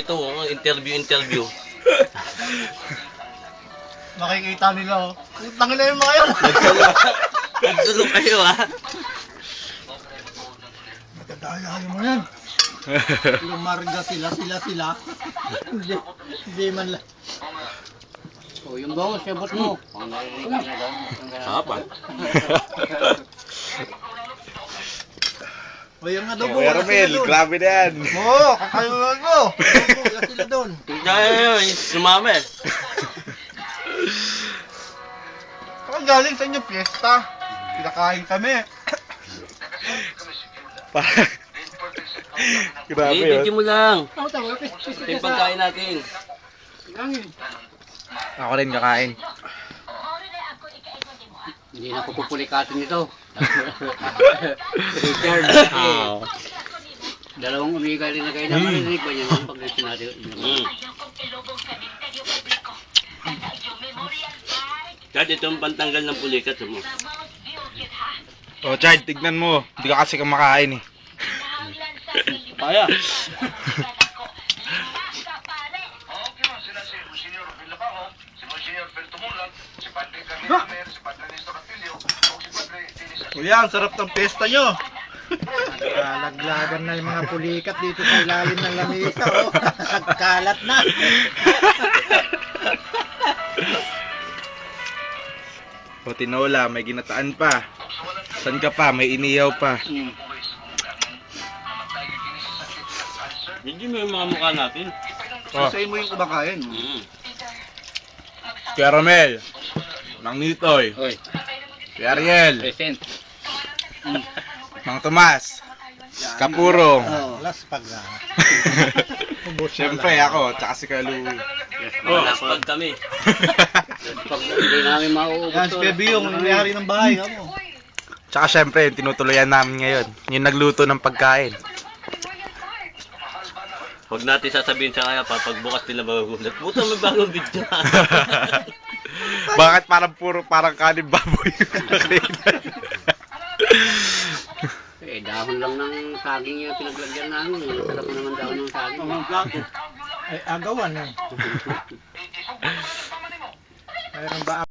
Ito, interview. Makikita nila, oh. Putang ina yung mga yun. Nagsulo kayo, ha? Matatayahin mo yan. Lumarga sila. Hindi man lang. Oh, yung bawang siyabot mo. Kapan? O yung adobo, Kuya Romel, grabe na yan. Oo, kakayunan mo. Adobo, wala sila doon. Kaya sumama eh. Saan galing sa inyo, piyesta? Kinakain kami. Parang... Grabe Video yun. mo lang. Ako tayo, Ito yung pagkain natin. Ako rin kakain. Hindi na ako pupulikatin ito. Richard, Oh. dalawang umiga rin na kayo na marinig ba yan pag natin? Dad, ito yung pantanggal ng pulikat mo. Oh, Chad, tignan mo. Hindi ka kasi kumakain eh. Kaya. Kuya, ang sarap ng piyesta nyo. Nagkalaglagan na yung mga pulikat dito sa ilalim ng lamesa, oh. Nagkalat na. O, tinola, may ginataan pa. San ka pa? May iniyaw pa. Video mo yung mga mukha natin. Oh, Sasayin mo yung kumakain. Kuya Romel. Mang Nitoy. Hoy, Kuya Ariel. present. Mang Tomas. Kapurong. Las pag na. Siyempre ako, tsaka si Kuya Louie. Laspag kami. Pag hindi namin mauubos Yan, si Pebi yung nangyari ng bahay. Mo. Tsaka siyempre, yung tinutuloyan namin ngayon. Yung nagluto ng pagkain. Huwag natin sasabihin sa kaya pa, pagbukas nila magugulat. Puta, may bagong video. Bakit parang kanin baboy? Dahon lang ng saging yung pinaglagyan namin. Sarap mo naman dahon ng saging. Ay, agawan yan. Mayroon ba